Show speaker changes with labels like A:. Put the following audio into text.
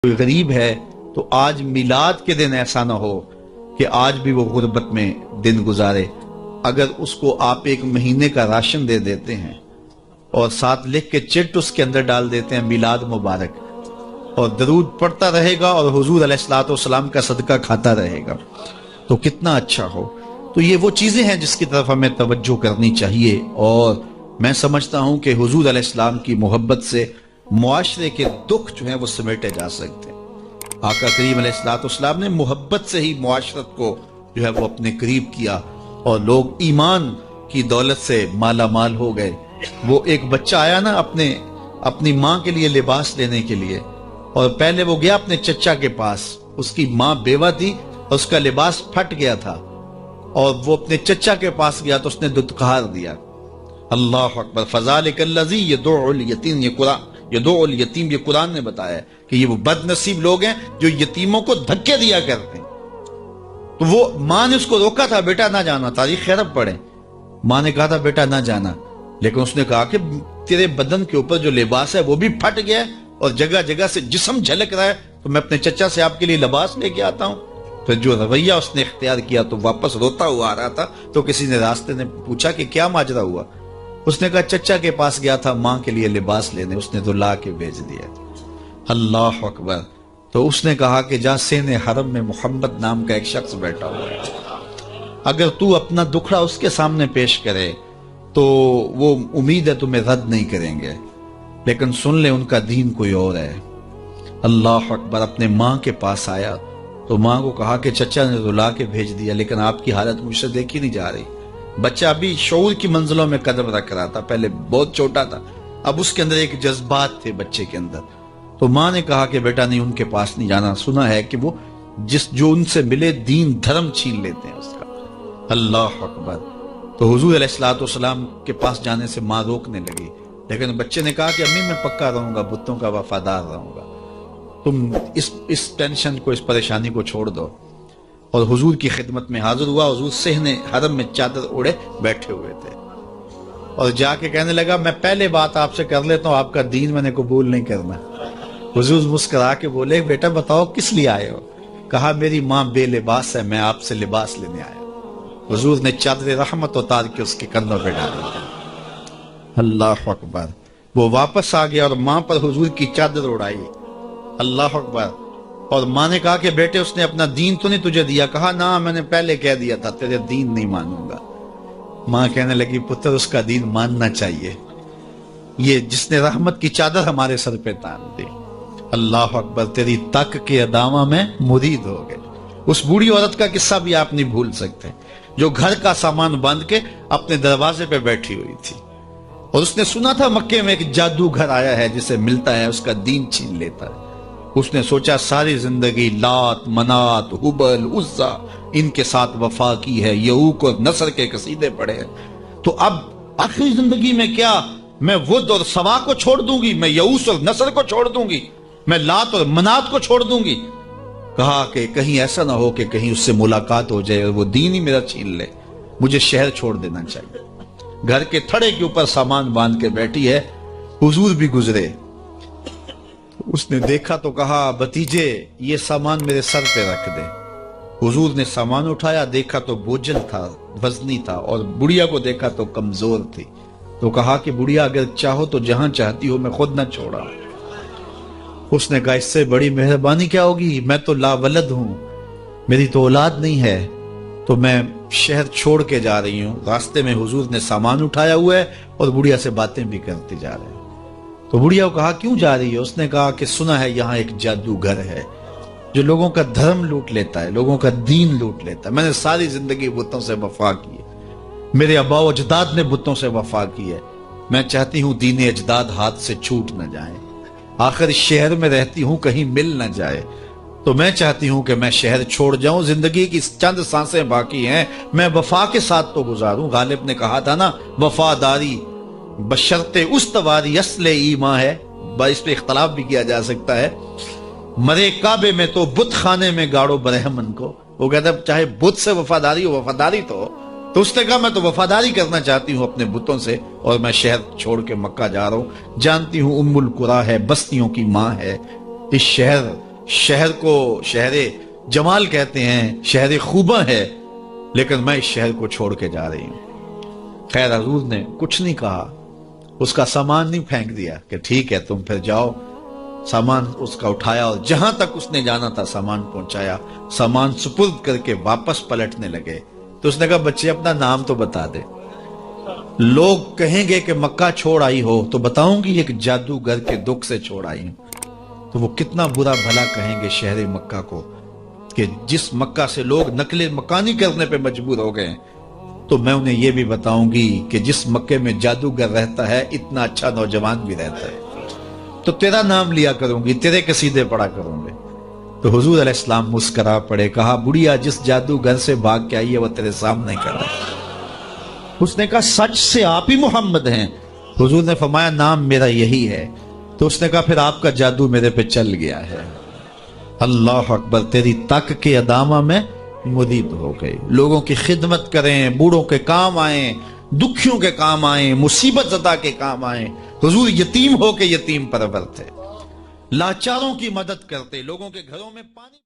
A: کوئی غریب ہے تو آج میلاد کے دن ایسا نہ ہو کہ آج بھی وہ غربت میں دن گزارے. اگر اس کو آپ ایک مہینے کا راشن دے دیتے ہیں اور ساتھ لکھ کے چٹ اس کے اندر ڈال دیتے ہیں میلاد مبارک، اور درود پڑھتا رہے گا اور حضور علیہ السلام کا صدقہ کھاتا رہے گا تو کتنا اچھا ہو. تو یہ وہ چیزیں ہیں جس کی طرف ہمیں توجہ کرنی چاہیے، اور میں سمجھتا ہوں کہ حضور علیہ السلام کی محبت سے معاشرے کے دکھ جو ہیں وہ سمیٹے جا سکتے ہیں. آقا کریم علیہ السلام نے محبت سے ہی معاشرت کو جو ہے وہ اپنے قریب کیا، اور لوگ ایمان کی دولت سے مالا مال ہو گئے. وہ ایک بچہ آیا نا اپنی ماں کے لیے لباس لینے کے لیے، اور پہلے وہ گیا اپنے چچا کے پاس. اس کی ماں بیوہ تھی اور اس کا لباس پھٹ گیا تھا، اور وہ اپنے چچا کے پاس گیا تو اس نے دتکار دیا. اللہ اکبر. فذالک الذی یدعو الیتیم، یہ قرآن نے بتایا ہے کہ یہ وہ بد نصیب لوگ ہیں جو یتیموں کو دھکے دیا کرتے ہیں. تو وہ ماں نے اس کو روکا تھا، بیٹا نہ جانا. تاریخ عرب پڑھیں، ماں نے کہا تھا بیٹا نہ جانا، لیکن اس نے کہا کہ تیرے بدن کے اوپر جو لباس ہے وہ بھی پھٹ گیا ہے اور جگہ جگہ سے جسم جھلک رہا ہے، تو میں اپنے چچا سے آپ کے لیے لباس لے کے آتا ہوں. پھر جو رویہ اس نے اختیار کیا تو واپس روتا ہوا آ رہا تھا. تو کسی نے راستے نے پوچھا کہ کیا ماجرا ہوا؟ اس نے کہا چچا کے پاس گیا تھا ماں کے لیے لباس لینے، اس نے تو لا کے بھیج دیا. اللہ اکبر. تو اس نے کہا کہ جہاں سین حرم میں محمد نام کا ایک شخص بیٹھا ہوا ہے، اگر تو اپنا دکھڑا اس کے سامنے پیش کرے تو وہ امید ہے تمہیں رد نہیں کریں گے، لیکن سن لے ان کا دین کوئی اور ہے. اللہ اکبر. اپنے ماں کے پاس آیا تو ماں کو کہا کہ چچا نے تو لا کے بھیج دیا، لیکن آپ کی حالت مجھ سے دیکھی نہیں جا رہی. بچہ ابھی شعور کی منزلوں میں قدم رکھ رہا تھا، پہلے بہت چھوٹا تھا، اب اس کے اندر ایک جذبات تھے بچے کے اندر. تو ماں نے کہا کہ بیٹا نہیں، ان کے پاس نہیں جانا، سنا ہے کہ وہ جو ان سے ملے دین دھرم چھین لیتے ہیں اس کا. اللہ اکبر. تو حضور علیہ السلام کے پاس جانے سے ماں روکنے لگی، لیکن بچے نے کہا کہ امی میں پکا رہوں گا، بتوں کا وفادار رہوں گا، تم اس ٹینشن کو، اس پریشانی کو چھوڑ دو. اور حضور کی خدمت میں حاضر ہوا. حضور صحن حرم میں چادر اوڑے بیٹھے ہوئے تھے، اور جا کے کہنے لگا میں پہلے بات آپ سے کر لیتا ہوں، آپ کا دین میں نے قبول نہیں کرنا. حضور مسکرا کے بولے بیٹا بتاؤ کس لیے آئے ہو؟ کہا میری ماں بے لباس ہے، میں آپ سے لباس لینے آیا. حضور نے چادر رحمت اتار کے اس کے کندھوں پہ ڈالی. اللہ اکبر. وہ واپس آ گیا اور ماں پر حضور کی چادر اڑائی. اللہ اکبر. اور ماں نے کہا کہ بیٹے اس نے اپنا دین تو نہیں تجھے دیا؟ کہا نہ، میں نے پہلے کہہ دیا تھا تیرے دین نہیں مانوں گا. ماں کہنے لگی پتر اس کا دین ماننا چاہیے، یہ جس نے رحمت کی چادر ہمارے سر پہ تان دی. اللہ اکبر. تیری تک کے ادامہ میں مرید ہو گئے. اس بوڑھی عورت کا قصہ بھی آپ نہیں بھول سکتے، جو گھر کا سامان باندھ کے اپنے دروازے پہ بیٹھی ہوئی تھی، اور اس نے سنا تھا مکے میں ایک جادوگر آیا ہے جسے ملتا ہے اس کا دین چھین لیتا ہے. اس نے سوچا ساری زندگی لات، منات، حبل، عزا ان کے ساتھ وفا کی ہے، یعوق اور نصر کے قصیدے پڑھے ہیں، تو اب آخری زندگی میں کیا میں ود اور سوا کو چھوڑ دوں گی، میں یعوس اور نصر کو چھوڑ دوں گی، میں لات اور منات کو چھوڑ دوں گی؟ کہا کہ کہیں ایسا نہ ہو کہ کہیں اس سے ملاقات ہو جائے اور وہ دین ہی میرا چھین لے، مجھے شہر چھوڑ دینا چاہیے. گھر کے تھڑے کے اوپر سامان باندھ کے بیٹھی ہے. حضور بھی گزرے، اس نے دیکھا تو کہا بھتیجے یہ سامان میرے سر پہ رکھ دے. حضور نے سامان اٹھایا، دیکھا تو بوجھل تھا، وزنی تھا، اور بڑھیا کو دیکھا تو کمزور تھی. تو کہا کہ بڑھیا اگر چاہو تو جہاں چاہتی ہو، میں خود نہ چھوڑا. اس نے کہا اس سے بڑی مہربانی کیا ہوگی، میں تو لا ولد ہوں، میری تو اولاد نہیں ہے، تو میں شہر چھوڑ کے جا رہی ہوں. راستے میں حضور نے سامان اٹھایا ہوا ہے اور بڑھیا سے باتیں بھی کرتے جا رہے ہیں. تو بڑھیا کو کہا کیوں جا رہی ہے؟ اس نے کہا کہ سنا ہے یہاں ایک جادوگر ہے جو لوگوں کا دھرم لوٹ لیتا ہے، لوگوں کا دین لوٹ لیتا ہے. میں نے ساری زندگی بتوں سے وفا کی ہے، میرے آباء و اجداد نے بتوں سے وفا کی ہے، میں چاہتی ہوں دین اجداد ہاتھ سے چھوٹ نہ جائیں. آخر اس شہر میں رہتی ہوں، کہیں مل نہ جائے، تو میں چاہتی ہوں کہ میں شہر چھوڑ جاؤں. زندگی کی چند سانسیں باقی ہیں، میں وفا کے ساتھ تو گزاروں. غالب نے کہا تھا نا وفاداری بشرط استواری اصل ایمان ہے. اس پہ اختلاف بھی کیا جا سکتا ہے. مرے کعبے میں تو بت خانے میں گاڑو برہمن کو. وہ کہتا ہے چاہے بت سے وفاداری ہو، وفاداری تو اس نے کہا میں تو وفاداری کرنا چاہتی ہوں اپنے بتوں سے، اور میں شہر چھوڑ کے مکہ جا رہا ہوں. جانتی ہوں ام القریٰ ہے، بستیوں کی ماں ہے، اس شہر شہر کو شہر جمال کہتے ہیں، شہر خوباں ہے، لیکن میں اس شہر کو چھوڑ کے جا رہی ہوں۔ خیر حضور نے کچھ نہیں کہا، اس کا سامان نہیں پھینک دیا کہ ٹھیک ہے تم پھر جاؤ۔ سامان اس کا اٹھایا اور جہاں تک اس نے جانا تھا سامان پہنچایا، سامان سپرد کر کے واپس پلٹنے لگے تو اس نے کہا بچے اپنا نام تو بتا دے، لوگ کہیں گے کہ مکہ چھوڑ آئی ہو تو بتاؤں گی ایک جادوگر کے دکھ سے چھوڑ آئی ہوں، تو وہ کتنا برا بھلا کہیں گے شہر مکہ کو کہ جس مکہ سے لوگ نقل مکانی کرنے پہ مجبور ہو گئے، تو میں انہیں یہ بھی بتاؤں گی کہ جس مکے میں جادوگر رہتا ہے اتنا اچھا نوجوان بھی رہتا ہے، تو تیرا نام لیا کروں گی، تیرے قصیدے پڑھا کروں گے۔ تو حضور علیہ السلام مسکرا پڑے، کہا بڑھیا جس جادوگر سے بھاگ کے آئی ہے وہ تیرے سامنے کر رہا ہے۔ اس نے کہا سچ سے آپ ہی محمد ہیں؟ حضور نے فرمایا نام میرا یہی ہے۔ تو اس نے کہا پھر آپ کا جادو میرے پہ چل گیا ہے۔ اللہ اکبر، تیری تک کے ادامہ میں مرید ہو گئے، لوگوں کی خدمت کریں، بوڑھوں کے کام آئیں، دکھیوں کے کام آئیں، مصیبت زدہ کے کام آئیں۔ حضور یتیم ہو کے یتیم پرور تھے، لاچاروں کی مدد کرتے، لوگوں کے گھروں میں پانی